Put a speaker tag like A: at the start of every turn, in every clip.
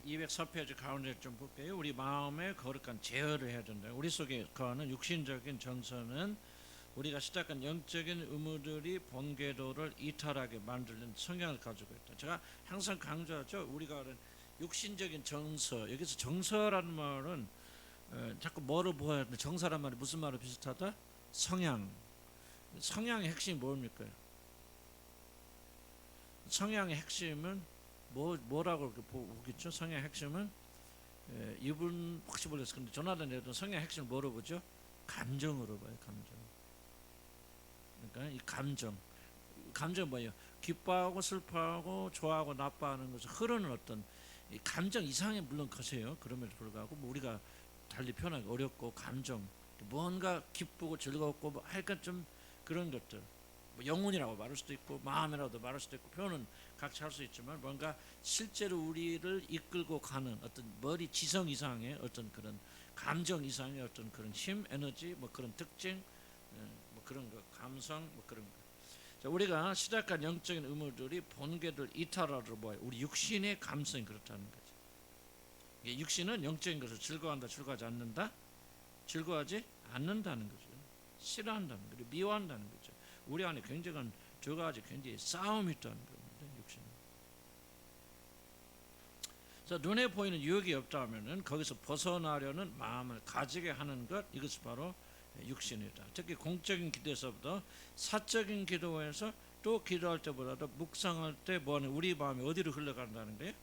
A: 204페이지 가운데 좀 볼게요. 우리 마음의 거룩한 제어를 해야 된다. 우리 속에 거하는 육신적인 정서는 우리가 시작한 영적인 의무들이 본궤도를 이탈하게 만드는 성향을 가지고 있다. 제가 항상 강조하죠. 우리가 하는 육신적인 정서, 여기서 정서라는 말은 자꾸 뭐를 보아야 되는데, 정서란 말이 무슨 말로 비슷하다? 성향. 성향의 핵심이 뭡니까? 성향의 핵심은 뭐라고 보겠죠? 성향의 핵심은 이분 혹시 몰라서 근데 조나단에도 성향의 핵심을 뭐로 보죠? 감정으로 봐요. 감정. 그러니까 이 감정 뭐예요? 기뻐하고 슬퍼하고 좋아하고 나빠하는 것을 흐르는 어떤 이 감정 이상의 물론 것이에요. 그럼에도 불구하고 뭐 우리가 달리 표현하기 어렵고 감정 뭔가 기쁘고 즐겁고 뭐 하여간 좀 그런 것들 뭐 영혼이라고 말할 수도 있고 마음이라고 말할 수도 있고 표현은 각자 할 수 있지만 뭔가 실제로 우리를 이끌고 가는 어떤 머리 지성 이상의 어떤 그런 감정 이상의 어떤 그런 힘, 에너지 뭐 그런 특징 뭐 그런 거 감성 뭐 그런 거. 자, 우리가 시작한 영적인 의무들이 본궤를 이탈하러 보아요. 우리 육신의 감성이 그렇다는 거죠. 육신은 영적인 것을 즐거워한다, 즐거워하지 않는다, 즐거워하지 않는다는 거죠. 싫어한다는 거죠. 미워한다는 거죠. 우리 안에 굉장한 두 가지 굉장히 싸움이 있다는 겁니다. 육신은. 자, 눈에 보이는 유혹이 없다면은 거기서 벗어나려는 마음을 가지게 하는 것, 이것이 바로 육신이다. 특히 공적인 기도에서부터 사적인 기도에서 또 기도할 때보다도 묵상할 때 뭐하는 우리 마음이 어디로 흘러간다는 거예요?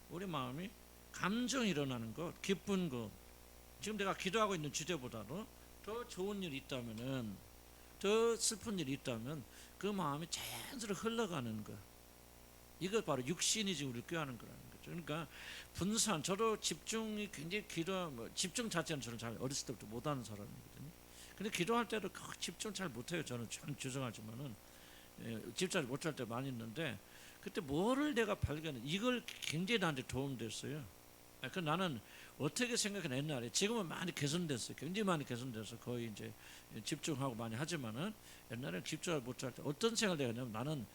A: 우리 마음이 감정이 일어나는 것, 기쁜 것. 지금 내가 기도하고 있는 주제보다도 더 좋은 일이 있다면은, 더 슬픈 일이 있다면 그 마음이 자연스레 흘러가는 것. 이거 바로 육신이 지금 우리를 꾀하는 거라는 거죠. 그러니까 분산, 저도 집중이 굉장히 집중 자체는 저는 잘 어렸을 때부터 못하는 사람이거든요. 근데 기도할 때도 집중 잘 못해요. 저는 참 죄송하지만은 집중 못할 때 많이 있는데 그때 뭐를 내가 발견해 이걸 굉장히 나한테 도움됐어요. 그 나는 어떻게 생각해 옛날에 지금은 많이 개선됐어요. 굉장히 많이 개선돼서 거의 이제 집중하고 많이 하지만은 옛날에 집중을 못할 때 어떤 생각을 했냐면 나는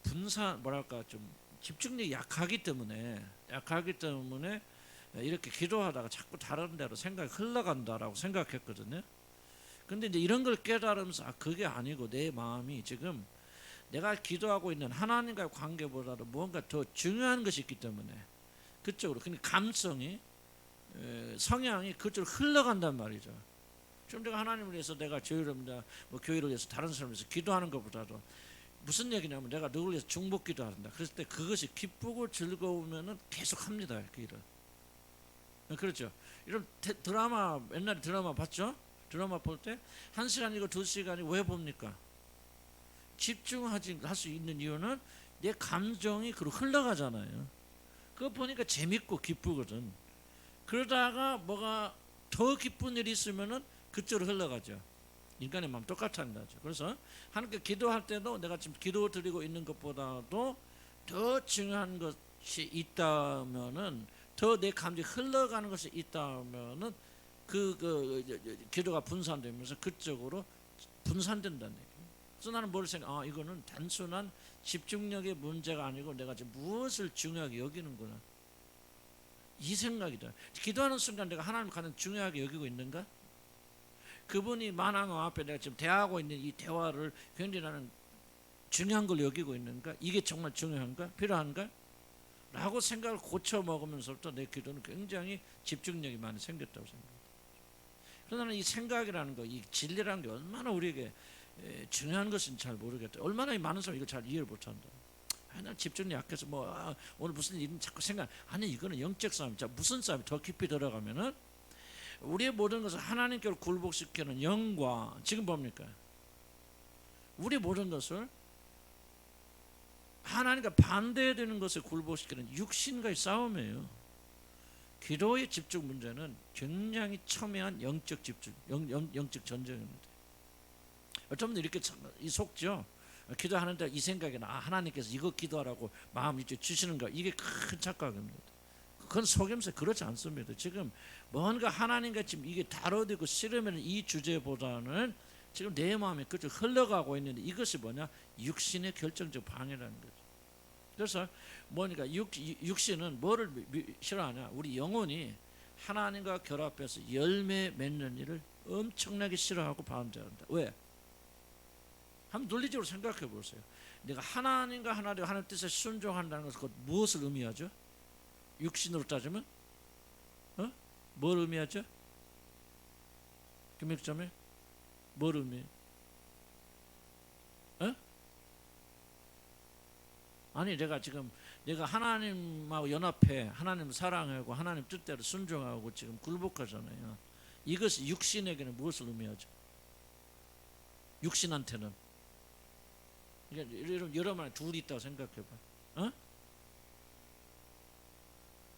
A: 분산 뭐랄까 좀 집중력이 약하기 때문에 이렇게 기도하다가 자꾸 다른 데로 생각이 흘러간다라고 생각했거든요. 근데 이제 이런 걸 깨달으면서 그게 아니고 내 마음이 지금 내가 기도하고 있는 하나님과의 관계보다도 뭔가 더 중요한 것이 있기 때문에 그쪽으로 그러니까 감성이 성향이 그쪽으로 흘러간단 말이죠. 지금 내가 하나님을 위해서 내가 저희랍니다 뭐 교회를 위해서 다른 사람을 위해서 기도하는 것보다도 무슨 얘기냐면 내가 누구를 위해서 중복 기도한다. 그랬을 때 그것이 기쁘고 즐거우면은 계속 합니다. 그 일을. 그렇죠. 이런 드라마 옛날에 드라마 봤죠? 드라마 볼 때 1시간이고 2시간이 왜 봅니까? 집중하지 할 수 있는 이유는 내 감정이 그로 흘러가잖아요. 그거 보니까 재밌고 기쁘거든. 그러다가 뭐가 더 기쁜 일이 있으면은 그쪽으로 흘러가죠. 인간의 마음 똑같은 거죠. 그래서 하나님께 기도할 때도 내가 지금 기도 드리고 있는 것보다도 더 중요한 것이 있다면은 더 내 감정이 흘러가는 것이 있다면은 기도가 분산되면서 그쪽으로 분산된다는 얘기예요. 그래서 나는 뭘 생각? 이거는 단순한 집중력의 문제가 아니고 내가 지금 무엇을 중요하게 여기는구나. 이 생각이다. 기도하는 순간 내가 하나님 가장 중요하게 여기고 있는가? 그분이 만왕왕 앞에 내가 지금 대하고 있는 이 대화를 굉장히 나는 중요한 걸 여기고 있는가? 이게 정말 중요한가? 필요한가? 라고 생각을 고쳐 먹으면서부터 내 기도는 굉장히 집중력이 많이 생겼다고 생각합니다. 그래서 나는 이 생각이라는 거, 이 진리라는 게 얼마나 우리에게 중요한 것인지 잘 모르겠다. 얼마나 많은 사람이 이걸 잘 이해를 못한다. 난 집중력 약해서 오늘 무슨 일은 자꾸 생각. 아니 이거는 영적 싸움. 자 무슨 싸움이 더 깊이 들어가면은 우리의 모든 것을 하나님께로 굴복시키는 영과 지금 뭡니까? 우리 모든 것을 하나님과 반대되는 것을 굴복시키는 육신과의 싸움이에요. 기도의 집중 문제는 굉장히 첨예한 영적 집중, 영적 전쟁입니다. 어쩌면 이렇게 속죠. 기도하는데 이 생각이 하나님께서 이거 기도하라고 마음 이제 주시는 거 이게 큰 착각입니다. 그건 속임수 그렇지 않습니다. 지금 뭔가 하나님과 지금 이게 다뤄지고 싫으면 이 주제보다는 지금 내 마음이 그쪽 흘러가고 있는데 이것이 뭐냐? 육신의 결정적 방해라는 거죠. 그래서 뭐니까 육신은 뭐를 싫어하냐? 우리 영혼이 하나님과 결합해서 열매 맺는 일을 엄청나게 싫어하고 반대한다. 왜? 한번 논리적으로 생각해 보세요. 내가 하나님과 하나님 뜻에 순종한다는 것은 무엇을 의미하죠? 육신으로 따지면 뭘 의미하죠? 김혁점에 뭘 의미해요? 아니 내가 하나님하고 연합해 하나님 사랑하고 하나님 뜻대로 순종하고 지금 굴복하잖아요. 이것이 육신에게는 무엇을 의미하죠? 육신한테는 여러분 둘이 있다고 생각해봐.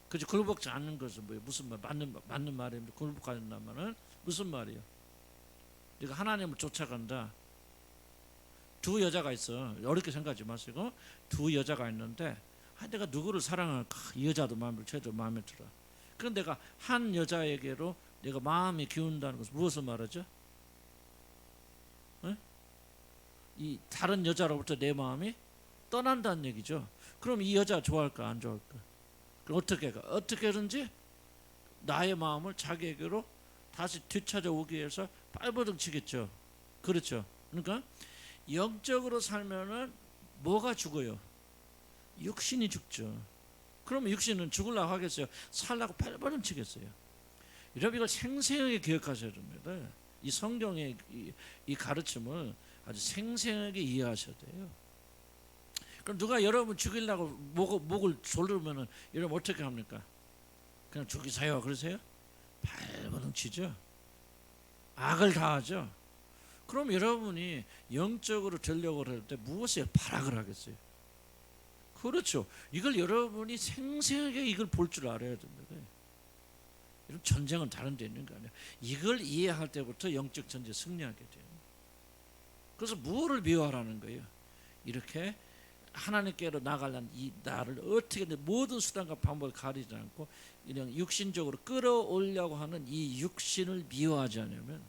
A: 그지? 굴복지 않는 것은 뭐예요? 무슨 말? 맞는 말입니다. 굴복한다는 말은 무슨 말이에요? 내가 하나님을 쫓아간다. 두 여자가 있어. 어렵게 생각하지 마시고 두 여자가 있는데 내가 누구를 사랑할까? 이 여자도 마음에 들어, 쟤도 마음에 들어. 그런데 내가 한 여자에게로 내가 마음이 기운다는 것은 무엇을 말하죠? 이 다른 여자로부터 내 마음이 떠난다는 얘기죠. 그럼 이 여자 좋아할까 안 좋아할까? 그럼 어떻게든지 나의 마음을 자기에게로 다시 되찾아오기 위해서 발버둥 치겠죠. 그렇죠. 그러니까 영적으로 살면은 뭐가 죽어요? 육신이 죽죠. 그러면 육신은 죽으려고 하겠어요? 살라고 발버둥 치겠어요? 여러분 이걸 생생하게 기억하셔야 됩니다. 이 성경의 이 가르침을 아주 생생하게 이해하셔야 돼요. 그럼 누가 여러분 죽이려고 목을 조르면은 여러분 어떻게 합니까? 그냥 죽이세요 그러세요? 발버둥 치죠. 악을 다하죠. 그럼 여러분이 영적으로 되려고 할 때 무엇에 발악을 하겠어요? 그렇죠. 이걸 여러분이 생생하게 이걸 볼 줄 알아야 됩니다. 이런 전쟁은 다른 데 있는 거 아니에요. 이걸 이해할 때부터 영적 전쟁 승리하게 돼요. 그래서 무엇을 미워하라는 거예요? 이렇게 하나님께로 나가려는 이 나를 어떻게든 모든 수단과 방법을 가리지 않고 그냥 육신적으로 끌어올려고 하는 이 육신을 미워하지 않으면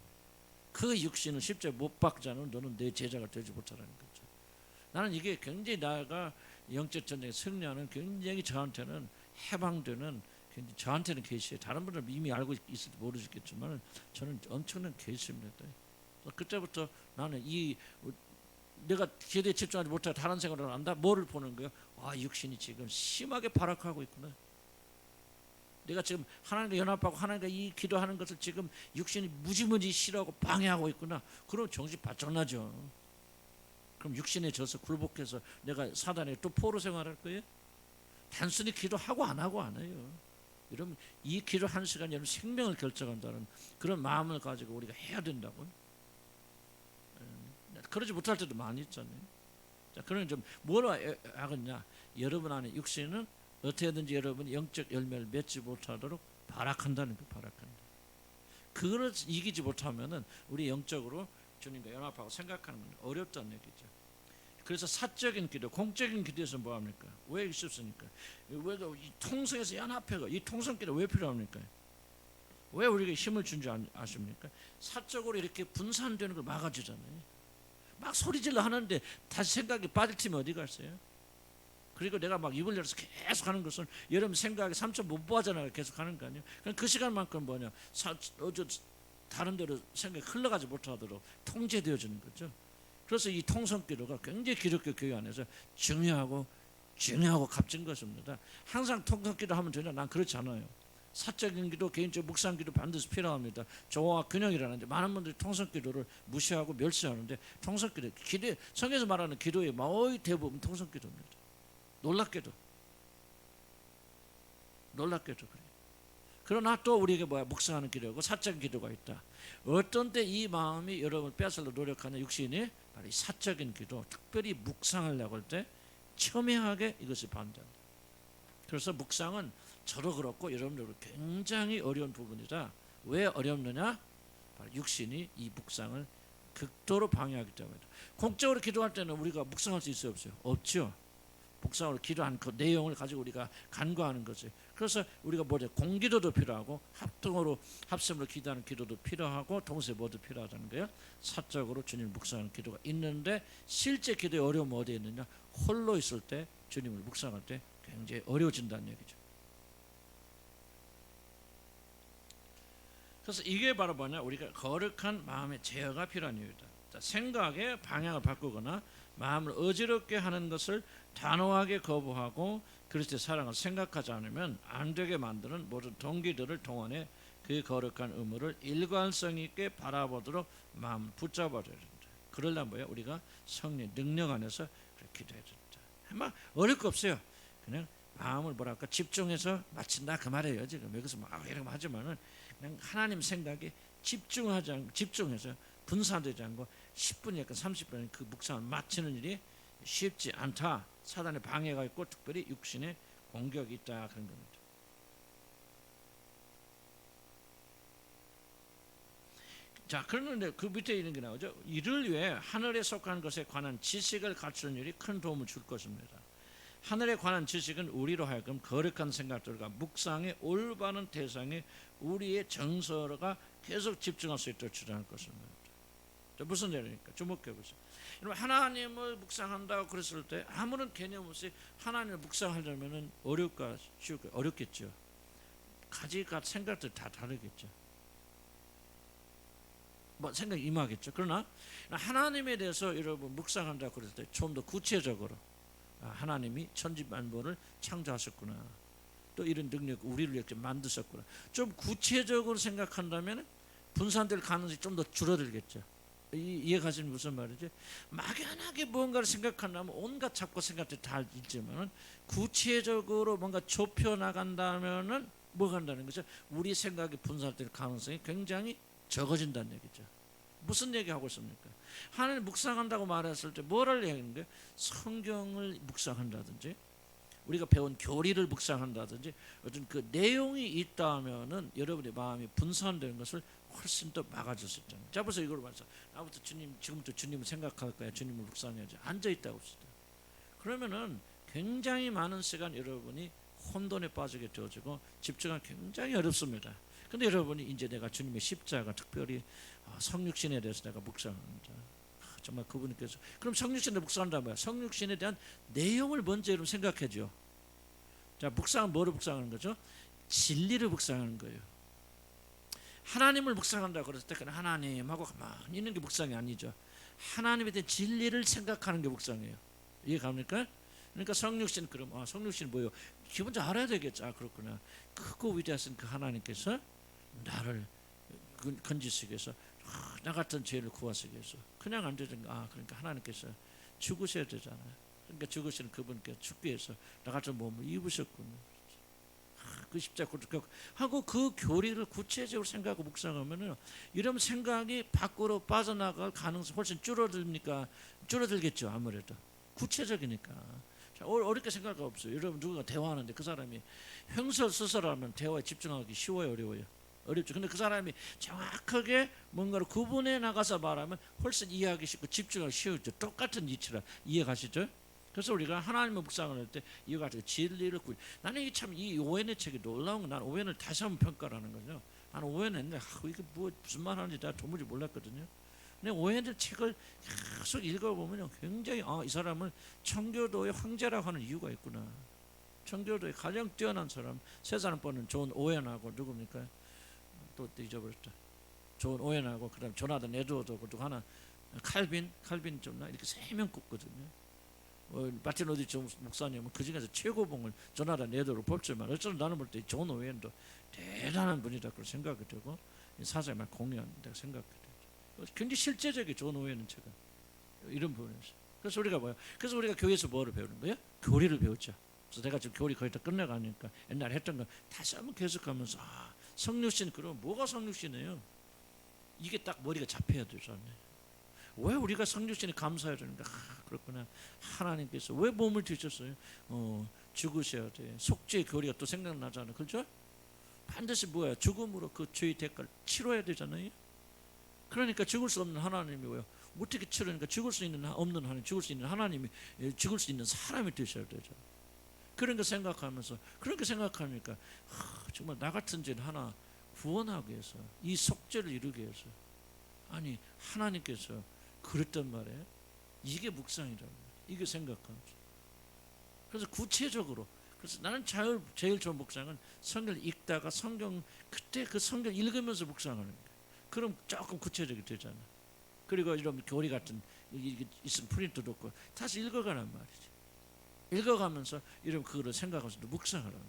A: 그 육신을 십자가에 못 박지 않으면 너는 내 제자가 되지 못하라는 거죠. 나는 이게 굉장히 나가 영적 전쟁에 승리하는 굉장히 저한테는 해방되는 굉장히 저한테는 계시예요. 다른 분들은 이미 알고 있을지 모르겠지만 저는 엄청난 계시입니다. 그때부터 나는 내가 기도에 집중하지 못하고 다른 생각을 한다. 뭐를 보는 거예요? 육신이 지금 심하게 발악하고 있구나. 내가 지금 하나님과 연합하고 하나님과 이 기도하는 것을 지금 육신이 무지무지 싫어하고 방해하고 있구나. 그럼 정신 바짝 나죠. 그럼 육신에 져서 굴복해서 내가 사단에게 또 포로 생활할 거예요? 단순히 기도하고 안 하고 안 해요. 여러분 이 기도 한 시간 여러분 생명을 결정한다는 그런 마음을 가지고 우리가 해야 된다고요. 그러지 못할 때도 많이 있잖아요. 자, 그러면 좀 뭐라 하겠냐? 여러분 안에 육신은 어떻게든지 여러분이 영적 열매를 맺지 못하도록 발악한다는 거, 발악한다. 그걸 이기지 못하면은 우리 영적으로 주님과 연합하고 생각하는 건 어렵다는 얘기죠. 그래서 사적인 기도, 공적인 기도에서 뭐 합니까? 왜 있었습니까? 왜 이 통성에서 연합해가 이 통성 기도 왜 필요합니까? 왜 우리에게 힘을 준 줄 아십니까? 사적으로 이렇게 분산되는 걸 막아주잖아요. 막 소리질러 하는데 다시 생각이 빠질 팀이 어디 갔어요? 그리고 내가 막 입을 열어서 계속 하는 것은 여러분 생각에 3초 못 보하잖아요. 계속 하는 거 아니에요? 그럼 그 시간만큼 뭐냐? 다른 데로 생각이 흘러가지 못하도록 통제되어지는 거죠. 그래서 이 통성기도가 굉장히 기독교 교회 안에서 중요하고 값진 것입니다. 항상 통성기도 하면 되냐? 난 그렇지 않아요. 사적인 기도, 개인적 묵상 기도 반드시 필요합니다. 조화와 균형이라는데 많은 분들이 통성 기도를 무시하고 멸시하는데 통성 기도, 성경에서 말하는 기도의 거의 대부분 통성 기도입니다. 놀랍게도 그래요. 그러나 또 우리에게 묵상하는 기도고 사적인 기도가 있다. 어떤 때 이 마음이 여러분 뺏으려 노력하는 육신이 바로 이 사적인 기도, 특별히 묵상하려고 할 때 첨예하게 이것이 반대한다. 그래서 묵상은 저도 그렇고 여러분들도 굉장히 어려운 부분이다. 왜 어렵느냐? 바로 육신이 이 묵상을 극도로 방해하기 때문이다. 공적으로 기도할 때는 우리가 묵상할 수 있어요, 없어요? 없죠. 묵상으로 기도한 그 내용을 가지고 우리가 간과하는 거지. 그래서 우리가 공기도도 필요하고 합심으로 기도하는 기도도 필요하고 동시에 모두 필요하다는 거예요. 사적으로 주님 묵상하는 기도가 있는데 실제 기도의 어려움은 어디에 있느냐? 홀로 있을 때 주님을 묵상할 때 굉장히 어려워진다는 얘기죠. 그래서 이게 바로 뭐냐, 우리가 거룩한 마음의 제어가 필요한 이유다. 생각의 방향을 바꾸거나 마음을 어지럽게 하는 것을 단호하게 거부하고 그리스도의 사랑을 생각하지 않으면 안 되게 만드는 모든 동기들을 동원해 그 거룩한 의무를 일관성 있게 바라보도록 마음을 붙잡아야 된다. 그러려면 뭐야? 우리가 성령 능력 안에서 기도해야 된다. 막 어려울 거 없어요. 그냥 마음을 뭐랄까 집중해서 마친다 그 말이에요. 지금 여기서 막 이런 거 하지만은 그냥 하나님 생각에 집중해서 분산되지 않고 10분이니까 30분 그 묵상을 마치는 일이 쉽지 않다. 사단의 방해가 있고 특별히 육신의 공격이 있다 그런 겁니다. 자, 그런데 그 밑에 있는 게 나오죠. 이를 위해 하늘에 속한 것에 관한 지식을 갖추는 일이 큰 도움을 줄 것입니다. 하늘에 관한 지식은 우리로 하여금 거룩한 생각들과 묵상의 올바른 대상에 우리의 정서가 계속 집중할 수 있도록 주장할 것입니다. 무슨 얘기입니까? 주목해 보세요. 여러분, 하나님을 묵상한다고 그랬을 때 아무런 개념 없이 하나님을 묵상하려면 어려울까 쉬울까? 어렵겠죠. 가지가 생각들 다 다르겠죠. 뭐 생각이 임하겠죠. 그러나 하나님에 대해서 여러분 묵상한다고 그랬을 때 좀 더 구체적으로 하나님이 천지만물을 창조하셨구나. 또 이런 능력 우리를 이렇게 만드셨구나. 좀 구체적으로 생각한다면 분산될 가능성이 좀 더 줄어들겠죠. 이해가시는 무슨 말이지? 막연하게 뭔가를 생각한다면 온갖 잡고 생각들이 다 있지만 구체적으로 뭔가 좁혀 나간다면은 뭐 한다는 거죠? 우리 생각이 분산될 가능성이 굉장히 적어진다는 얘기죠. 무슨 얘기하고 있습니까? 하나님 묵상한다고 말했을 때 뭐를 얘기하는 거예요? 성경을 묵상한다든지 우리가 배운 교리를 묵상한다든지 어떤 그 내용이 있다면은 여러분의 마음이 분산되는 것을 훨씬 더 막아줄 수 있잖아요. 자, 벌써 이걸 봐서 나부터 주님, 지금부터 주님을 생각할 거야. 주님을 묵상해야지. 앉아있다고 합시다. 그러면은 굉장히 많은 시간 여러분이 혼돈에 빠지게 되어지고 집중하기 굉장히 어렵습니다. 근데 여러분이 이제 내가 주님의 십자가 특별히 성육신에 대해서 내가 묵상합니다. 정말 그분께서 그럼 성육신에 묵상한다 뭐야? 성육신에 대한 내용을 먼저 여러분 생각해줘. 자, 묵상은 뭐를 묵상하는 거죠? 진리를 묵상하는 거예요. 하나님을 묵상한다 그랬을 때 그냥 하나님하고 가만히 있는 게 묵상이 아니죠. 하나님에 대한 진리를 생각하는 게 묵상이에요. 이해 갑니까? 그러니까 성육신 그럼 성육신 뭐예요? 기본적으로 알아야 되겠죠. 그렇구나. 크고 위대하신 그 하나님께서 나를 건지시기 위해서 나 같은 죄를 구하시기 위해서 그냥 안 되든가. 그러니까 하나님께서 죽으셔야 되잖아요. 그러니까 죽으시는 그분께서 죽기 위해서 나 같은 몸을 입으셨군요. 그 십자가 하고 그 교리를 구체적으로 생각하고 묵상하면은 이런 생각이 밖으로 빠져나갈 가능성이 훨씬 줄어들겠죠. 아무래도 구체적이니까. 자, 어렵게 생각할 거 없어요. 여러분 누군가 대화하는데 그 사람이 횡설수설하면 대화에 집중하기 쉬워요, 어려워요? 어렵죠. 근데 그 사람이 정확하게 뭔가를 구분해 나가서 말하면 훨씬 이해하기 쉽고 집중하기 쉬워져. 똑같은 이치라 이해가시죠? 그래서 우리가 하나님의 묵상을 할 때 이와 같이 진리를 나는 이게 참 이 오웬의 책이 놀라운 건 나는 오웬을 다시 한번 평가하는 거죠. 나는 오웬은 이게 뭐 무슨 말 하는지 다 도무지 몰랐거든요. 근데 오웬의 책을 계속 읽어보면 굉장히 이 사람을 청교도의 황제라고 하는 이유가 있구나. 청교도의 가장 뛰어난 사람 세 사람 뻔은 존 오웬하고 누굽니까? 또 잊어버렸다. 존 오웬하고 그다음 조나단 에드워드하고 또 하나 칼빈 좀나 이렇게 세 명 꼽거든요. 마틴 로디 목사님은 그 중에서 최고봉을 조나단 에드워드로 뽑지만 어쩌면 나는 볼 때 존 오웬도 대단한 분이다 그렇게 생각이 되고 사상을 많이 공유한다고 생각이 되죠. 굉장히 실제적인 존 오웬은 제가 이런 부분에서 그래서 우리가 뭐야? 그래서 우리가 교회에서 뭐를 배우는 거예요? 교리를 배웠죠. 그래서 내가 지금 교리 거의 다 끝내가니까 옛날에 했던 거 다시 한번 계속하면서 성육신 그럼 뭐가 성육신이에요? 이게 딱 머리가 잡혀야 되잖아요. 왜 우리가 성육신에 감사해야 되는가? 그렇구나. 하나님께서 왜 몸을 주셨어요? 죽으셔야 돼. 속죄의 교리가 또 생각나잖아요. 그렇죠? 반드시 뭐야? 죽음으로 그 죄의 대가를 치러야 되잖아요. 그러니까 죽을 수 없는 하나님이 왜요? 어떻게 치르니까 죽을 수 있는 없는 하나님, 죽을 수 있는 하나님이 죽을 수 있는 사람이 되셔야 되죠. 그런 거 생각하면서 그렇게 생각하니까 정말 나 같은 죄는 하나 구원하기 위해서 이 속죄를 이루기 위해서 아니 하나님께서 그랬단 말이에요. 이게 묵상이라고 이게 생각하면서 그래서 구체적으로, 그래서 나는 제일 좋은 묵상은 성경을 읽다가 그때 그 성경 읽으면서 묵상하는 거예요. 그럼 조금 구체적이 되잖아. 그리고 이런 교리 같은 이게 있으면 프린트도 없고 다시 읽어가란 말이지. 읽어가면서 이런 그거를 생각하면서 묵상하라는 거지.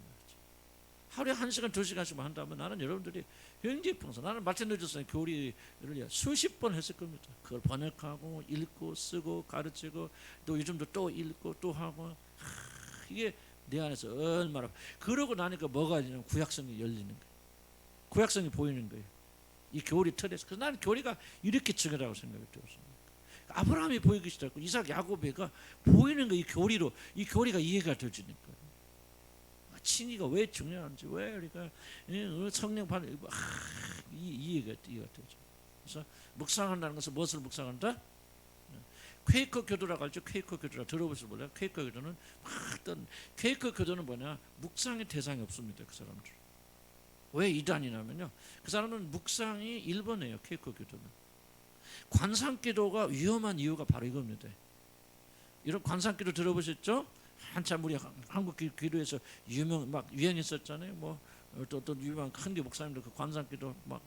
A: 하루에 1시간 2시간씩만 한다면 나는 여러분들이 굉장히 풍성. 나는 마틴 루터 교리를 수십 번 했을 겁니다. 그걸 번역하고 읽고 쓰고 가르치고 또 요즘도 또 읽고 또 하고 이게 내 안에서 얼마나. 그러고 나니까 뭐가 되냐면 구약성이 열리는 거예요. 구약성이 보이는 거예요. 이 교리 틀에서. 그래서 나는 교리가 이렇게 중요하다고 생각이 들었어요. 아브라함이 보이기 시작했고 이삭 야곱이가 보이는 거, 이 교리로, 이 교리가 이해가 되지니까. 칭의가 왜 중요한지, 왜 우리가 성령 받는 이해가 되죠. 그래서 묵상한다는 것은 무엇을 묵상한다? 퀘이커 교도라고 하죠. 퀘이커 교도라 들어보셔서 몰라요. 퀘이커 교도는 퀘이커 교도는 뭐냐? 묵상의 대상이 없습니다. 그 사람들. 왜 이단이냐면요, 그 사람은 묵상이 1번이에요. 퀘이커 교도는. 관상기도가 위험한 이유가 바로 이겁니다. 이런 관상기도 들어보셨죠? 한참 우리 한국 기도에서 막 유행했었잖아요. 뭐 또 유명한 큰게 목사님들 그 관상기도 막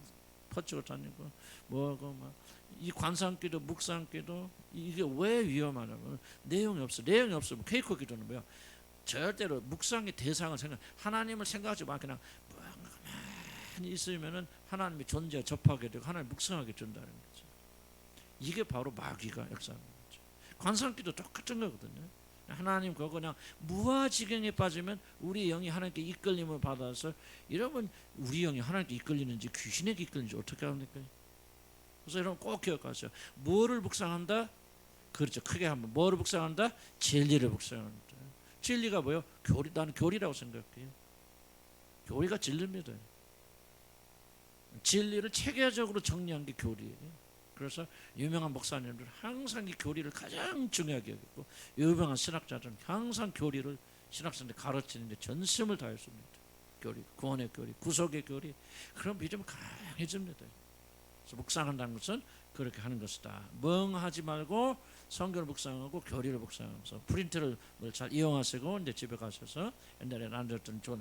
A: 퍼치고 다니고 뭐고 막 이 관상기도 묵상기도 이게 왜 위험하냐면 내용이 없으면 케이크 기도는 뭐야? 절대로 묵상의 대상을 하나님을 생각하지 마. 그냥 가만히 있으면은 하나님의 존재에 접하게 되고 하나님 묵상하게 된다는 거죠. 이게 바로 마귀가 역사하는 거죠. 관상기도 똑같은 거거든요. 하나님 그거 그냥 무아지경에 빠지면 우리 영이 하나님께 이끌림을 받아서, 여러분 우리 영이 하나님께 이끌리는지 귀신에게 이끌리는지 어떻게 합니까? 그래서 여러분 꼭 기억하세요. 뭐를 묵상한다? 그렇죠. 크게 한번 뭐를 묵상한다? 진리를 묵상한다. 진리가 뭐예요? 나는 교리라고 생각해요. 교리가 진리입니다. 진리를 체계적으로 정리한 게 교리예요. 그래서 유명한 목사님들은 항상 이 교리를 가장 중요하게 여겼고, 유명한 신학자들은 항상 교리를 신학생들 가르치는데 전심을 다했습니다. 교리, 구원의 교리, 구속의 교리. 그럼 믿음이 강해집니다. 그래서 묵상한다는 것은 그렇게 하는 것이다. 멍하지 말고 성경을 묵상하고 교리를 묵상하면서 프린트를 잘 이용하시고 이제 집에 가셔서 옛날에 안 들었던 좋은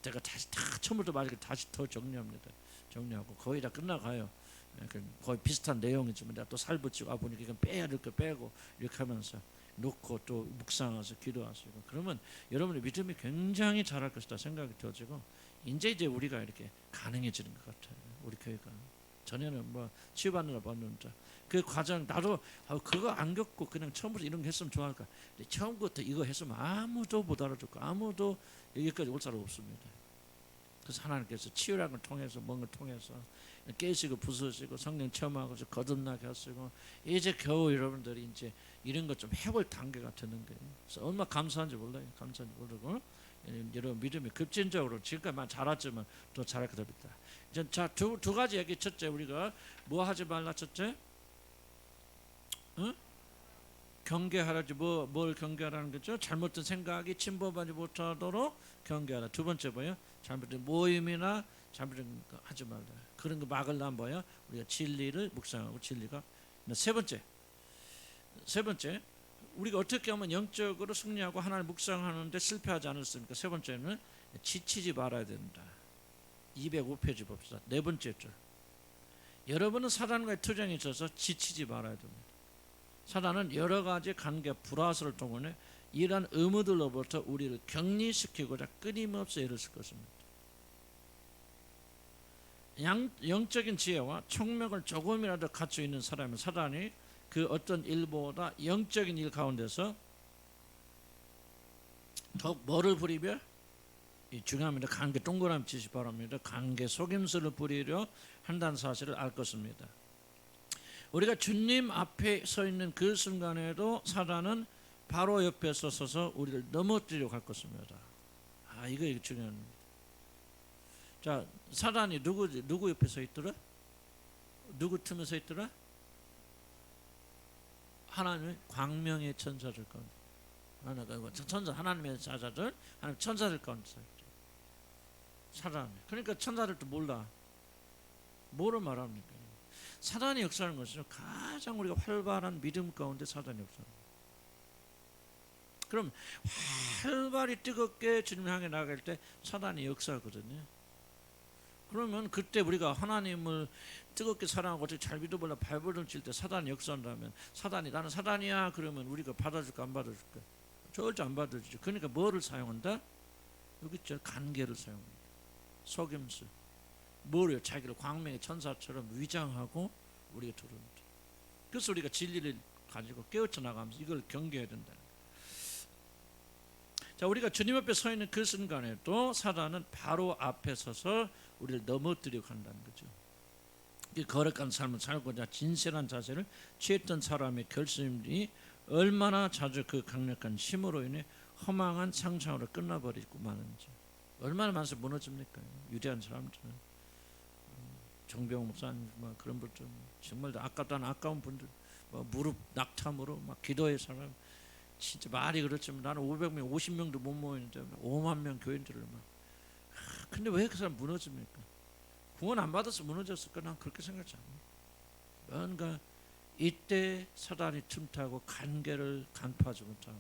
A: 제가 다시 다 처음부터 말하기 다시 더 정리합니다. 정리하고 거의 다 끝나가요. 거의 비슷한 내용이지만 내가 또 살붙이고 보니까 이건 빼야 될 거 빼고 이렇게 하면서 놓고 또 묵상하셔서 기도하시고, 그러면 여러분의 믿음이 굉장히 잘할 것이다 생각이 들어지고 이제 우리가 이렇게 가능해지는 것 같아요. 우리 교회가 전에는 뭐 치유받느라 봤는데 그 과정 나도 그거 안 겪고 그냥 처음부터 이런 거 했으면 좋아할까. 근데 처음부터 이거 했으면 아무도 못 알아듣고 아무도 여기까지 올 사람 없습니다. 그래서 하나님께서 치유라는 걸 통해서 뭔가 통해서 깨시고 부수시고 성령 체험하고 거듭나게 하시고 이제 겨우 여러분들이 이제 이런 것 좀 해볼 단계가 되는 거예요. 그래서 얼마나 감사한지 몰라요. 감사한지 모르고 여러분 믿음이 급진적으로 지금까지만 잘했지만 더 잘하게 됩니다. 이제 자, 두 가지 얘기. 첫째, 우리가 뭐 하지 말라? 첫째, 경계하라지. 뭘 경계하라는 거죠? 잘못된 생각이 침범하지 못하도록 경계하라. 두 번째 뭐예요? 잘못된 모임이나 잘못된 거 하지 말라. 그런 거 막으려면 뭐야? 우리가 진리를 묵상하고 진리가. 세 번째, 우리가 어떻게 하면 영적으로 승리하고 하나님 묵상하는데 실패하지 않았습니까? 세 번째는 지치지 말아야 된다. 205페이지 봅시다. 네 번째 줄. 여러분은 사단과의 투쟁에 있어서 지치지 말아야 됩니다. 사단은 여러 가지 관계 불화설을 통해 이러한 의무들로부터 우리를 격리시키고자 끊임없이 애를 쓸 것입니다. 영적인 지혜와 총명을 조금이라도 갖추고 있는 사람은 사단이 그 어떤 일보다 영적인 일 가운데서 더욱 뭐를 부리며? 중요합니다. 관계 동그라미 치시 바랍니다. 관계 속임수를 부리려 한다는 사실을 알 것입니다. 우리가 주님 앞에 서 있는 그 순간에도 사단은 바로 옆에 서서 우리를 넘어뜨리려고 할 것입니다. 이거 중요합니다. 자, 사단이 누구 옆에 서 있더라? 누구 틈에 서 있더라? 하나님의 광명의 천사들 가운데. 하나님의 자자들, 하나님 천사들 가운데 서 있죠. 사단. 그러니까 천사들도 몰라. 뭐를 말합니까? 사단이 역사하는 것은 가장 우리가 활발한 믿음 가운데 사단이 역사합니다. 그럼 활발히 뜨겁게 주님 향해 나갈 때 사단이 역사하거든요. 그러면 그때 우리가 하나님을 뜨겁게 사랑하고 잘 믿어보려 발버둥 칠 때 사단이 역사한다면, 사단이 나는 사단이야 그러면 우리가 받아줄까 안 받아줄까? 절대 안 받아주죠. 그러니까 뭐를 사용한다? 여기 있죠. 간계를 사용합니다. 속임수. 뭐를 자기를 광명의 천사처럼 위장하고 우리가 들어옵니다. 그래서 우리가 진리를 가지고 깨우쳐 나가면서 이걸 경계해야 된다. 자, 우리가 주님 앞에 서 있는 그 순간에도 사단은 바로 앞에 서서 우리를 넘어뜨리고 간다는 거죠. 이 거룩한 삶을 살고자 진실한 자세를 취했던 사람의 결심이 얼마나 자주 그 강력한 힘으로 인해 허망한 상상으로 끝나버리고 마는지. 얼마나 많아서 무너집니까? 위대한 사람들은 정병 목사님 그런 분들 정말 아까운 분들 무릎 낙탐으로 막 기도의 사람 진짜 말이 그렇지만 나는 500명 50명도 못 모이는데 5만 명 교인들을 막 근데 왜 그 사람 무너집니까? 구원 안 받아서 무너졌을까? 난 그렇게 생각하지 않아요. 뭔가 이때 사단이 틈타고 간계를 간파하지 못하고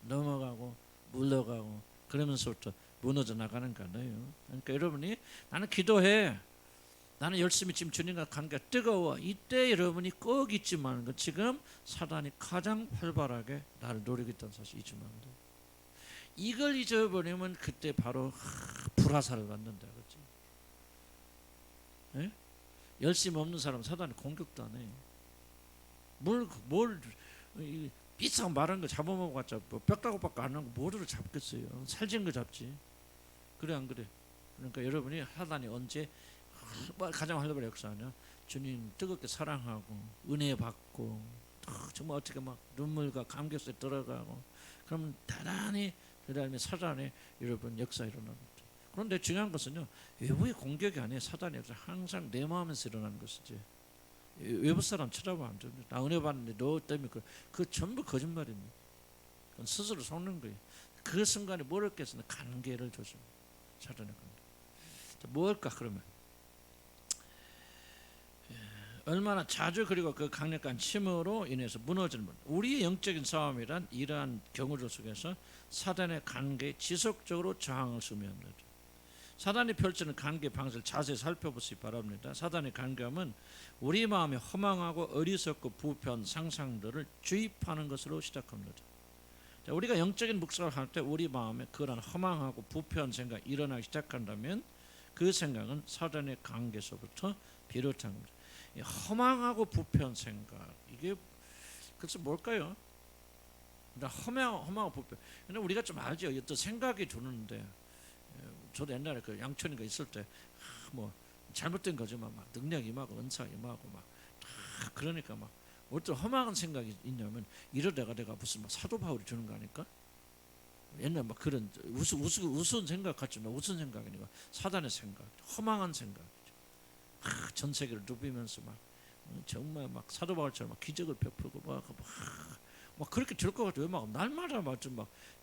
A: 넘어가고 물러가고 그러면서부터 무너져 나가는 거예요. 그러니까 여러분이 나는 기도해, 나는 열심히 지금 주님과 관계가 뜨거워, 이때 여러분이 꼭 잊지 마는 건 지금 사단이 가장 활발하게 나를 노리고 있다는 사실 잊지 마는 거예요. 이걸 잊어버리면 그때 바로 불화살을 받는다 그렇지? 예? 열심 없는 사람 사단이 공격도 안 해요. 뭘 비싼 마른 거 잡아먹어봤자 뭐 뼈다구밖에 안 하고 뭐를 잡겠어요. 살찐 거 잡지. 그래 안 그래? 그러니까 여러분이 사단이 언제 가장 활발하게 역사하냐? 주님 뜨겁게 사랑하고 은혜 받고 정말 어떻게 막 눈물과 감격 속에 들어가고 그러면 대단히 그 다음에 사단의 여러분 역사 일어납니다. 그런데 중요한 것은요, 외부의 공격이 아니에요. 사단이 항상 내 마음에서 일어나는 것이지. 외부 사람 쳐다보면 안 됩니다. 나 은혜 받는데 너 때문에 그 전부 거짓말입니다. 그건 스스로 속는 거예요. 그 순간에 뭘 깼으면 관계를 조심. 사단의 관계. 자, 뭘까 그러면? 얼마나 자주 그리고 그 강력한 힘으로 인해서 무너지는 분. 우리의 영적인 싸움이란 이러한 경우들 속에서 사단의 관계에 지속적으로 저항을 수미합니다. 사단이 펼치는 관계 방식을 자세히 살펴보시기 바랍니다. 사단의 관계함은 우리 마음에 허망하고 어리석고 부패한 상상들을 주입하는 것으로 시작합니다. 자, 우리가 영적인 묵상을 할 때 우리 마음에 그런 허망하고 부패한 생각이 일어나기 시작한다면 그 생각은 사단의 관계에서부터 비롯한 겁니다. 허망하고 부패한 생각, 이게 그래서 뭘까요? 허망하고 부패. 근데 우리가 좀 알죠. 어떤 생각이 드는데, 저도 옛날에 그 양천이가 있을 때 뭐 잘못된 거지만 막 능력 임하고 은사 임하고 막 그러니까 막 어떤 허망한 생각이 있냐면 이러다가 내가 무슨 막 사도 바울이 주는 거 아닐까? 옛날 막 그런 우스운 생각 같지만 우스운 생각이 아니고 사단의 생각, 허망한 생각. 전 세계를 누비면서 막 정말 막 사도 바울처럼 막 기적을 베풀고 막 그렇게 될 것 같아요. 막 날마다 막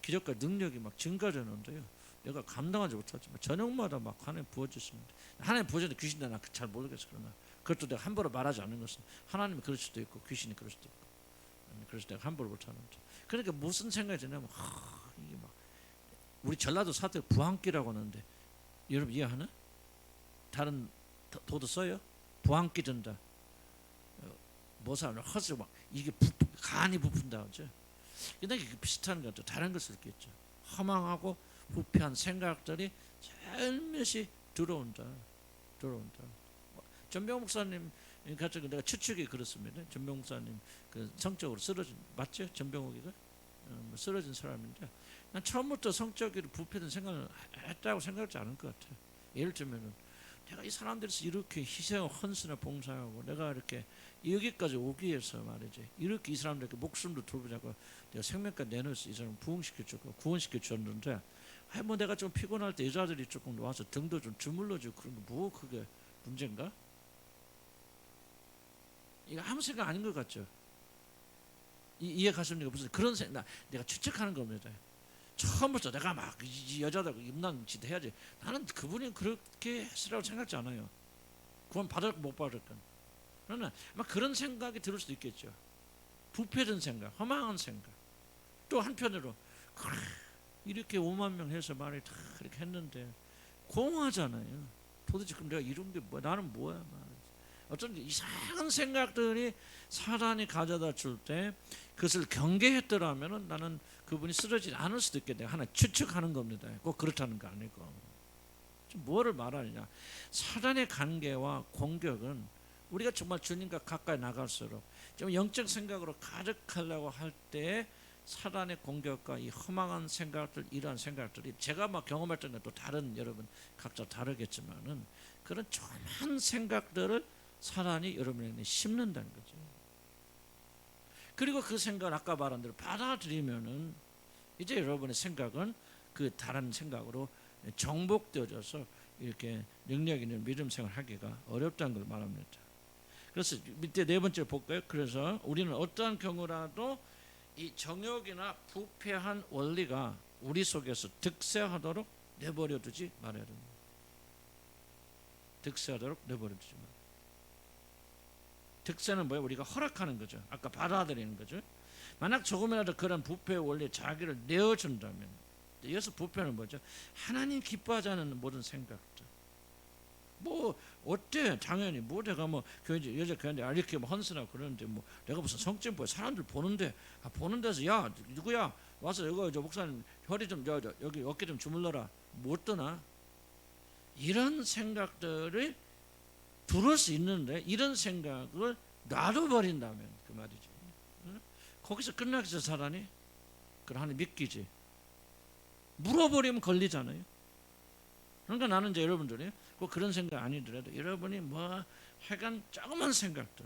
A: 기적과 능력이 막 증가되는데요. 내가 감당하지 못하지만 저녁마다 막 하나님 부어주십니다. 하나님 부어주는데 귀신이 나 잘 모르겠어. 그러나 그것도 내가 함부로 말하지 않는 것은 하나님이 그럴 수도 있고 귀신이 그럴 수도 있고 그래서 내가 함부로 못하는 거죠. 그러니까 무슨 생각이 드냐면 이게 막 우리 전라도 사투리 부항기라고 하는데 여러분 이해하나? 다른 도도 써요? 부항기 든다. 뭐사는 허스 막 이게 간이 부푼다 그죠? 근데 이게 비슷한 것도 다른 것을 있겠죠. 허망하고 부패한 생각들이 살며시 들어온다. 전병 목사님 같은 내가 추측이 그렇습니다. 전병 목사님 그 성적으로 쓰러진 맞죠? 전병욱이가 쓰러진 사람인데 난 처음부터 성적으로 부패된 생각을 했다고 생각하지 않을 것 같아요. 예를 들면은 내가 이 사람들에서 이렇게 희생하고 헌신을 봉사하고 내가 이렇게 여기까지 오기 위해서 말이지 이렇게 이 사람들에게 목숨도 돌보자고 내가 생명까지 내놓아서 이 사람 부흥시켜주고 구원시켜 줬는데 뭐 내가 좀 피곤할 때 여자들이 조금 와서 등도 좀 주물러주고 그런 거 뭐 그게 문제인가? 이거 아무 생각 아닌 것 같죠? 이해 가십니까? 무슨 그런 생각 내가 추측하는 겁니다. 처음부터 내가 막 이 여자들 임난 짓 해야지. 나는 그분이 그렇게 했으라고 생각지 않아요. 구원 받을까 못 받을까. 그러나 아마 그런 생각이 들을 수도 있겠죠. 부패된 생각, 허망한 생각. 또 한편으로 그래, 이렇게 5만 명 해서 말이 다 그렇게 했는데 공허하잖아요. 도대체 그럼 내가 이룬 게 뭐야? 나는 뭐야? 어쩐지 이상한 생각들이 사단이 가져다 줄 때 그것을 경계했더라면은 나는 그분이 쓰러지지 않을 수도 있겠다. 하나 추측하는 겁니다. 꼭 그렇다는 거 아니고. 지금 뭐를 말하느냐? 사단의 관계와 공격은 우리가 정말 주님과 가까이 나갈수록 좀 영적 생각으로 가득하려고 할 때 사단의 공격과 이 허망한 생각들, 이러한 생각들이 제가 막 경험할 때는 또 다른, 여러분 각자 다르겠지만은 그런 조그만 생각들을 사단이 여러분에게 심는다는 거죠. 그리고 그 생각을 아까 말한 대로 받아들이면은 이제 여러분의 생각은 그 다른 생각으로 정복되어져서 이렇게 능력 있는 믿음 생활하기가 어렵다는 걸 말합니다. 그래서 밑에 네 번째 볼까요? 그래서 우리는 어떠한 경우라도 이 정욕이나 부패한 원리가 우리 속에서 득세하도록 내버려 두지 말아야 됩니다. 득세하도록 내버려 두지 말아야 됩니다. 득세는 뭐예요? 우리가 허락하는 거죠. 아까 받아들이는 거죠. 만약 조금이라도 그런 부패의 원리에 자기를 내어준다면, 여기서 부패는 뭐죠? 하나님 기뻐하지 않는 모든 생각들. 뭐 어때? 당연히 뭐 내가 뭐 교회 여자 교회인데 이렇게 뭐 헌신하고 그러는데 뭐 내가 무슨 성증보에 사람들 보는데 보는 데서 야 누구야 와서 이거 저 목사님 허리 좀 여기 어깨 좀 주물러라 못 떠나. 이런 생각들을 들을 수 있는데 이런 생각을 놔둬버린다면 그 말이지. 거기서 끝나겠죠 사단이? 그럼 하나님 믿기지. 물어버리면 걸리잖아요. 그러니까 나는 이제 여러분들이 꼭 그런 생각 아니더라도 여러분이 뭐 하여간 조그만 생각들,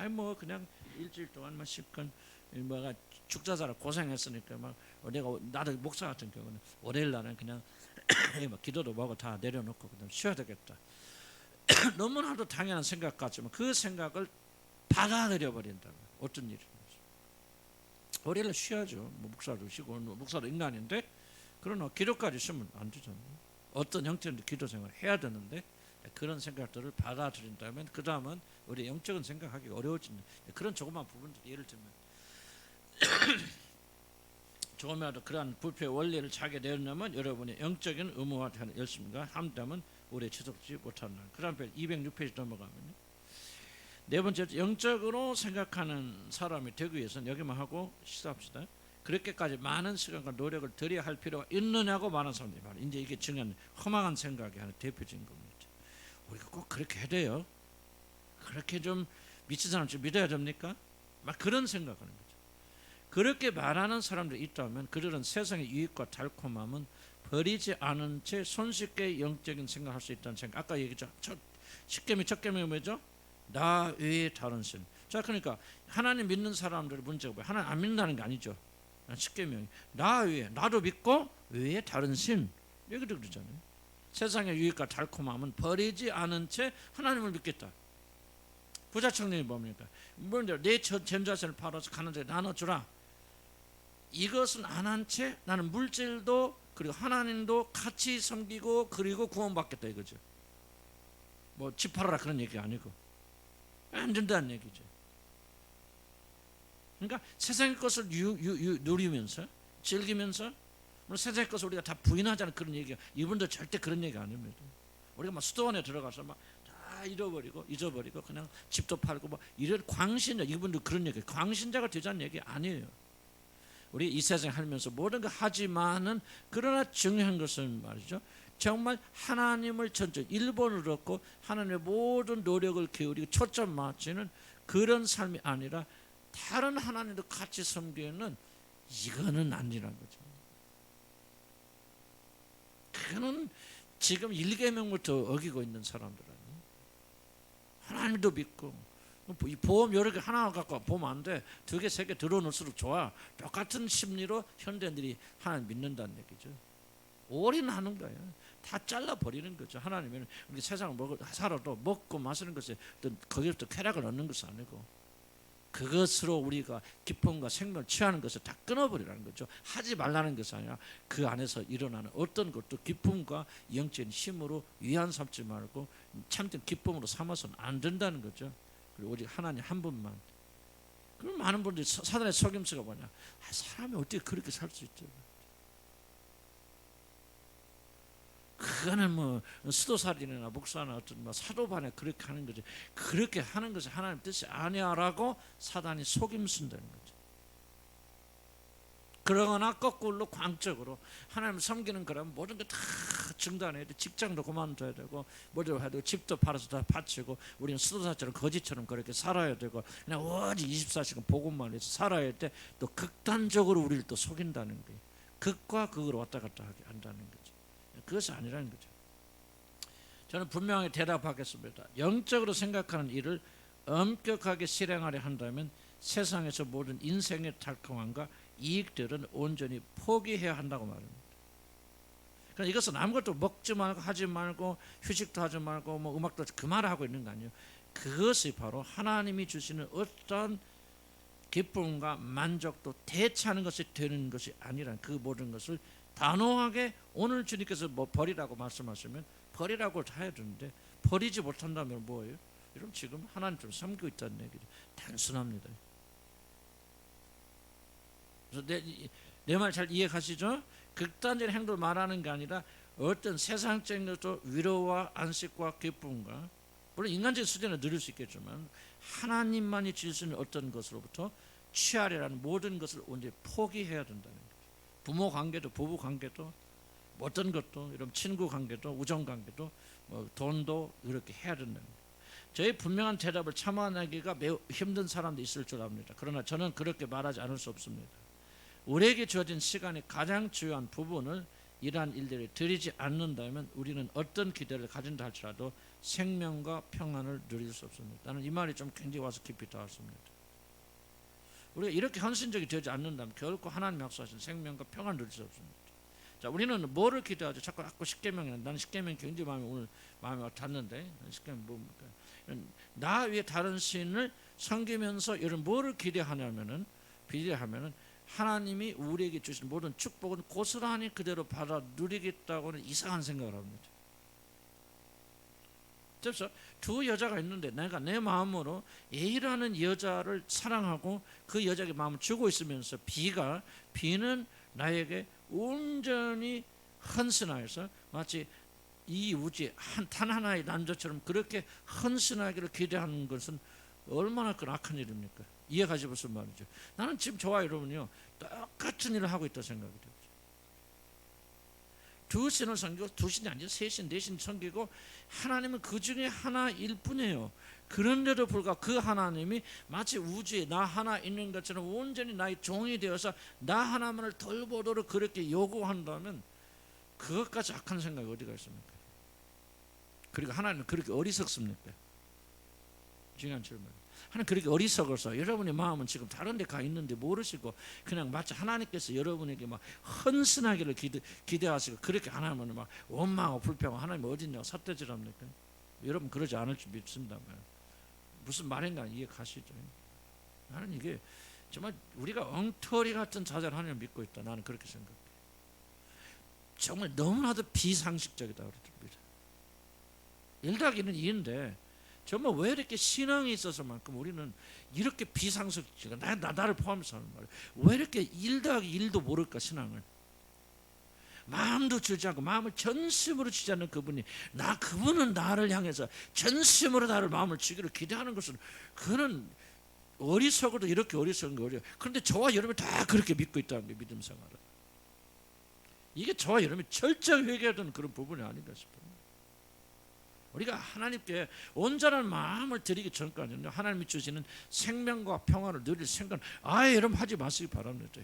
A: 뭐 그냥 일주일 동안만 실컷 뭐가 죽자자라 고생했으니까 막 내가 나도 목사 같은 경우는 월요일 날은 그냥 막 기도도 하고 다 내려놓고 그다음 쉬어야 되겠다. 너무나도 당연한 생각 같지만 그 생각을 받아들여 버린다면 어떤 일이? 월요일 쉬어야죠. 뭐 목사도 쉬고 목사도 인간인데 그러나 기도까지 쉬면 안 되잖아요. 어떤 형태로 기도 생활을 해야 되는데 그런 생각들을 받아들인다면 그 다음은 우리 영적인 생각하기 어려워지는 그런 조그만 부분들. 예를 들면 조금이라도 그러한 불패 원리를 자기에 내려놓으면 여러분의 영적인 의무와 열심과 함담은 오래 지속되지 못한다. 그 다음 206페이지 넘어가면요. 네 번째, 영적으로 생각하는 사람이 되기 위해서는 여기만 하고 시작합시다. 그렇게까지 많은 시간과 노력을 들여야 할 필요가 있느냐고 많은 사람들이 말해요. 이제 이게 중요한 허망한 생각이 하나 대표적인 겁니다. 우리가 꼭 그렇게 해야 돼요. 그렇게 좀 미친 사람 좀 믿어야 됩니까? 막 그런 생각하는 거죠. 그렇게 말하는 사람들이 있다면 그들은 세상의 유익과 달콤함은 버리지 않은 채 손쉽게 영적인 생각을 할 수 있다는 생각. 아까 얘기했죠. 첫 계명이 뭐죠? 나 외에 다른 신. 자, 그러니까 하나님 믿는 사람들의 문제가 뭐예요? 하나님 안 믿는다는 게 아니죠. 십계명이 나 외에, 나도 믿고 외에 다른 신. 여기도 그러잖아요. 세상의 유익과 달콤함은 버리지 않은 채 하나님을 믿겠다. 부자 청년이 뭡니까? 뭔데 내 전자세를 팔아서 가는 자에 나눠주라. 이것은 안 한 채 나는 물질도 그리고 하나님도 같이 섬기고 그리고 구원받겠다 이거죠. 뭐 집 팔아라 그런 얘기가 아니고 안 된다는 얘기죠. 그러니까 세상의 것을 누리면서 즐기면서 물론 세상의 것을 우리가 다 부인하자는 그런 얘기가 이분들 절대 그런 얘기 아닙니다. 우리가 막 수도원에 들어가서 막 다 잊어버리고 그냥 집도 팔고 뭐 이런 광신자 이분들 그런 얘기 광신자가 되자는 얘기 아니에요. 우리 이 세상에 살면서 모든 거 하지만은 그러나 중요한 것은 말이죠. 정말 하나님을 전적 1번으로 얻고 하나님의 모든 노력을 기울이고 초점 맞추는 그런 삶이 아니라 다른 하나님도 같이 섬기는 이거는 아니라는 거죠. 그거는 지금 1계명부터 어기고 있는 사람들 아니에요. 하나님도 믿고 이 보험 여러 개 하나 갖고 보면 안 돼. 2개, 3개 들어놓을수록 좋아. 똑같은 심리로 현대인들이 하나님 믿는다는 얘기죠. 올인하는 거예요. 다 잘라버리는 거죠. 하나님은 우리 세상을 살아도 먹고 마시는 것에 거기부터 쾌락을 얻는 것이 아니고 그것으로 우리가 기쁨과 생명을 취하는 것을 다 끊어버리라는 거죠. 하지 말라는 것이 아니라 그 안에서 일어나는 어떤 것도 기쁨과 영적인 힘으로 위안 삼지 말고 참된 기쁨으로 삼아서는 안 된다는 거죠. 그리고 오직 하나님 한 분만. 그럼 많은 분들이 사단의 속임수가 뭐냐? 사람이 어떻게 그렇게 살 수 있죠? 그거는 뭐 수도살인이나 목사나 어떤 뭐 사도반에 그렇게 하는 거지. 그렇게 하는 것이 하나님 뜻이 아니야라고 사단이 속임수인다는 거죠. 그러거나 거꾸로 광적으로 하나님 섬기는 거라면 모든 거 다 중단해야 돼. 직장도 그만둬야 되고 뭐도 해야 되고 집도 팔아서 다 바치고 우리는 수도사처럼 거지처럼 그렇게 살아야 되고 그냥 오직 24시간 복음만 해서 살아야 돼. 또 극단적으로 우리를 또 속인다는 거예요. 극과 극으로 왔다 갔다 하게 한다는 거죠. 그것이 아니라는 거죠. 저는 분명히 대답하겠습니다. 영적으로 생각하는 일을 엄격하게 실행하려 한다면 세상에서 모든 인생의 달콤함과 이익들은 온전히 포기해야 한다고 말합니다. 그러니까 이것은 아무것도 먹지 말고 하지 말고 휴식도 하지 말고 뭐 음악도 그만 하고 있는 거 아니에요. 그것이 바로 하나님이 주시는 어떤 기쁨과 만족도 대체하는 것이 되는 것이 아니라 그 모든 것을 단호하게 오늘 주님께서 뭐 버리라고 말씀하시면 버리라고 해야 되는데 버리지 못한다면 뭐예요? 여러분 지금 하나님 좀 섬기고 있다는 얘기죠. 단순합니다. 그래서 내 말 잘 이해가시죠? 극단적인 행동을 말하는 게 아니라 어떤 세상적인 것도 위로와 안식과 기쁨과 물론 인간적인 수준은 누릴 수 있겠지만 하나님만이 주시는 어떤 것으로부터 취하려는 모든 것을 온전히 포기해야 된다는 거죠. 부모 관계도 부부 관계도 어떤 것도 이런 친구 관계도 우정 관계도 뭐 돈도 이렇게 해야 된다는 거죠. 저희 분명한 대답을 참아내기가 매우 힘든 사람도 있을 줄 압니다. 그러나 저는 그렇게 말하지 않을 수 없습니다. 우리에게 주어진 시간의 가장 중요한 부분을 이러한 일들을 드리지 않는다면 우리는 어떤 기대를 가진다 할지라도 생명과 평안을 누릴 수 없습니다. 나는 이 말이 좀 굉장히 와서 깊이 닿았습니다. 우리가 이렇게 헌신적이 되지 않는다면 결코 하나님 약속하신 생명과 평안을 누릴 수 없습니다. 자, 우리는 뭐를 기대하죠? 자꾸 십계명이나 나는 십계명 굉장히 오늘 마음에 닿는데 십계명 뭡니까? 나 위에 다른 신을 섬기면서 이런 뭐를 기대하냐면은 하나님이 우리에게 주신 모든 축복은 고스란히 그대로 받아 누리겠다고는 이상한 생각을 합니다. 그래서 두 여자가 있는데 내가 내 마음으로 A라는 여자를 사랑하고 그 여자에게 마음을 주고 있으면서 B는 나에게 온전히 헌신하여서 마치 이 우주에 단 하나의 남자처럼 그렇게 헌신하기를 기대하는 것은 얼마나 큰 악한 일입니까? 이해가지 무슨 말이죠. 나는 지금 저와 여러분이요 똑같은 일을 하고 있다고 생각이 돼요. 두 신을 섬기고 두 신이 아니라 세 신, 네 신 섬기고 하나님은 그 중에 하나일 뿐이에요. 그런데도 불구하고 그 하나님이 마치 우주에 나 하나 있는 것처럼 온전히 나의 종이 되어서 나 하나만을 돌보도록 그렇게 요구한다면 그것까지 악한 생각이 어디가 있습니까? 그리고 하나님은 그렇게 어리석습니까? 중요한 질문. 하나님 그렇게 어리석어서 여러분의 마음은 지금 다른 데 가 있는데 모르시고 그냥 마치 하나님께서 여러분에게 막 헌신하기를 기대하시고 그렇게 안 하면 막 원망하고 불평하고 하나님 어딨냐고 삿대질합니까? 여러분 그러지 않을 줄 믿습니다. 무슨 말인가 이해 가시죠? 나는 이게 정말 우리가 엉터리 같은 자세를 하나님을 믿고 있다. 나는 그렇게 생각해요. 정말 너무나도 비상식적이다 그럽니다. 1더하기는 2인데 정말 왜 이렇게 신앙에 있어서만큼 우리는 이렇게 비상식적 나를 포함해서 하는 말이에요. 왜 이렇게 1더하기 1도 모를까 신앙을. 마음도 주지 않고 마음을 전심으로 주지 않는 그분이 그분은 나를 향해서 전심으로 나를 마음을 주기를 기대하는 것은 그는 어리석어도 이렇게 어리석은 거예요. 그런데 저와 여러분이 다 그렇게 믿고 있다는 게 믿음 생활을. 이게 저와 여러분이 철저히 회개해야 되는 그런 부분이 아닌가 싶어요. 우리가 하나님께 온전한 마음을 드리기 전까지는 하나님이 주시는 생명과 평화를 누릴 생각은 아예 여러분 하지 마시기 바랍니다.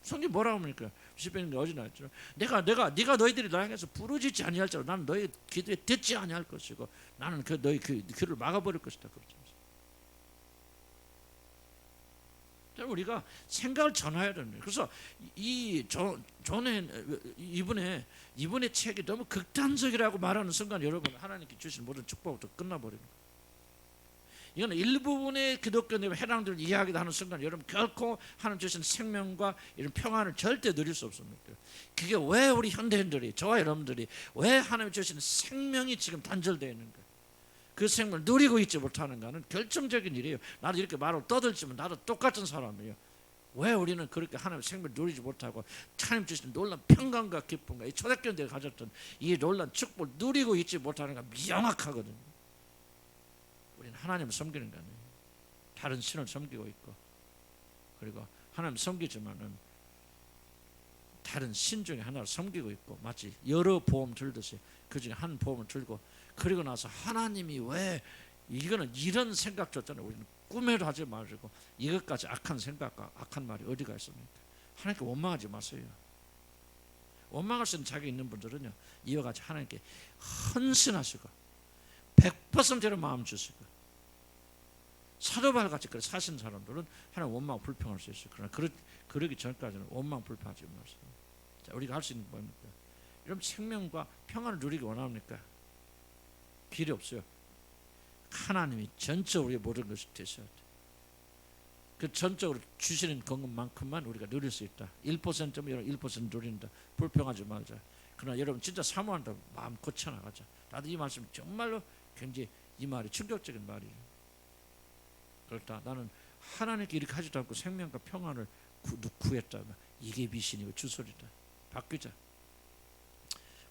A: 성경 뭐라고 합니까? 시편에 어제 나왔죠. 네가 너희들이 나 향해서 부르짖지 아니할지라도 나는 너희 기도에 듣지 아니할 것이고 나는 너희 귀를 막아버릴 것이다. 그렇죠. 우리가 생각을 전해야 됩니다. 그래서 이분의 책이 너무 극단적이라고 말하는 순간 여러분 하나님께 주신 모든 축복부터 끝나버립니다. 이건 일부분의 기독교님의 해당되는 이야기도 하는 순간 여러분 결코 하나님 주신 생명과 이런 평안을 절대 누릴 수 없습니다. 그게 왜 우리 현대인들이 저와 여러분들이 왜 하나님 주신 생명이 지금 단절되어 있는가? 그 생명을 누리고 있지 못하는 것은 결정적인 일이에요. 나도 이렇게 말을 떠들지만 나도 똑같은 사람이에요. 왜 우리는 그렇게 하나님의 생명을 누리지 못하고 하나님 주신 놀라운 평강과 기쁨과 이 초대교회들이 가졌던 이 놀라운 축복을 누리고 있지 못하는 게 명확하거든요. 우리는 하나님을 섬기는 거 아니에요. 다른 신을 섬기고 있고, 그리고 하나님 섬기지만은 다른 신 중에 하나를 섬기고 있고, 마치 여러 보험 들듯이 그 중에 한 보험을 들고, 그리고 나서 하나님이 왜 이거는 이런 생각조차는 우리는 꿈에도 하지 말고, 이것까지 악한 생각과 악한 말이 어디가 있습니까? 하나님께 원망하지 마세요. 원망할 수 있는 자격이 있는 분들은요, 이와 같이 하나님께 헌신하시고 100%로 마음 주시고, 사도 바울 같이 그렇게 사신 사람들은 하나님 원망 불평할 수 있어요. 그러나 그러기 전까지는 원망 불평하지 마세요. 자, 우리가 할 수 있는 건 뭡니까? 여러분, 생명과 평안을 누리기 원합니까? 길이 없어요. 하나님이 전적으로 우리의 모든 것이 되셔야 돼. 그 전적으로 주시는 것만큼만 우리가 누릴 수 있다. 1%면 여러분 1% 누린다. 불평하지 말자. 그러나 여러분 진짜 사모한다. 마음 고쳐나가자. 나도 이 말씀 정말로 굉장히 이 말이 충격적인 말이에요. 그렇다. 나는 하나님께 이렇게 하지도 않고 생명과 평안을 구했다. 이게 미신이고 주소리다. 바뀌자.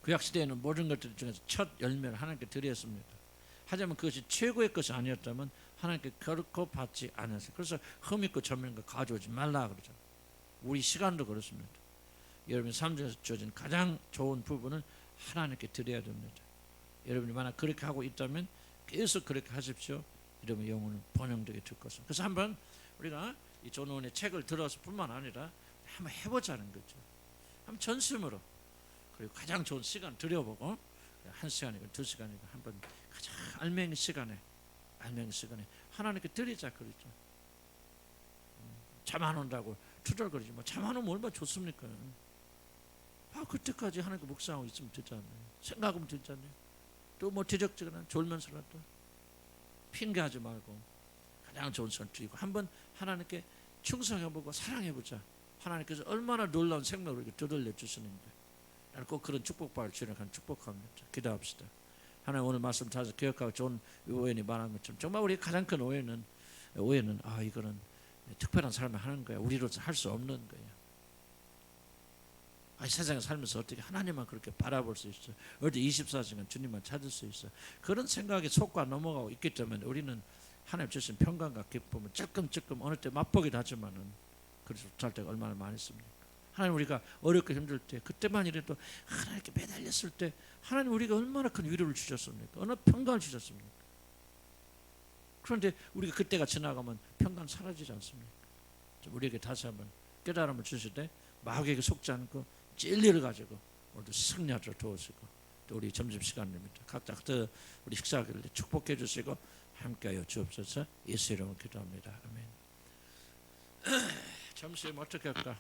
A: 구약 시대에는 모든 것들 중에서 첫 열매를 하나님께 드렸습니다. 하지만 그것이 최고의 것이 아니었다면 하나님께 결코 받지 않았어요. 그래서 흠 있고 점 있는 거 가져오지 말라 그러죠. 우리 시간도 그렇습니다. 여러분의 삶 중에서 주어진 가장 좋은 부분을 하나님께 드려야 됩니다. 여러분이 만약 그렇게 하고 있다면 계속 그렇게 하십시오. 이러면 영혼은 번영되게 될 것입니다. 그래서 한번 우리가 이 존 오웬의 책을 들어서 뿐만 아니라 한번 해보자는 거죠. 한번 전심으로, 그리고 가장 좋은 시간 들여보고, 1시간이고 2시간이고 한번 가장 알맹이 시간에 하나님께 드리자 그러죠. 잠 안 온다고 투덜거리지 마. 잠 안 오면 얼마나 좋습니까? 그때까지 하나님께 묵상하고 있으면 되잖아요. 생각하면 되잖아요. 또 뭐 뒤적지거나 졸면서라도 핑계하지 말고 가장 좋은 시간 드리고 한번 하나님께 충성해보고 사랑해보자. 하나님께서 얼마나 놀라운 생명을 이렇게 되돌려 주시는데, 나는 꼭 그런 축복받을 주력한 축복합니다. 기도합시다. 하나님, 오늘 말씀 찾아서 기억하고 존 오웬이 말한 것처럼 정말 우리 가장 큰 오해는 이거는 특별한 삶을 하는 거야. 우리로서 할 수 없는 거야. 세상에 살면서 어떻게 하나님만 그렇게 바라볼 수 있어? 어디 24시간 주님만 찾을 수 있어? 그런 생각에 속과 넘어가고 있기 때문에 우리는 하나님 주신 평강과 기쁨을 조금 어느 때 맛보기도 하지만은 그래서 못할 때가 얼마나 많이 있습니까? 하나님, 우리가 어렵고 힘들 때, 그때만이라도 하나님께 매달렸을 때 하나님 우리가 얼마나 큰 위로를 주셨습니까? 얼마나 평강을 주셨습니까? 그런데 우리가 그때가 지나가면 평강 사라지지 않습니까? 우리에게 다시 한번 깨달음을 주실 때 마귀에게 속지 않고 진리를 가지고 오늘도 승리하도록 도우시고, 또 우리 점심시간입니다. 각자 우리 식사하기를 축복해 주시고 함께하여 주옵소서. 예수 이름으로 기도합니다. 아멘. 점심 어떻게 할까?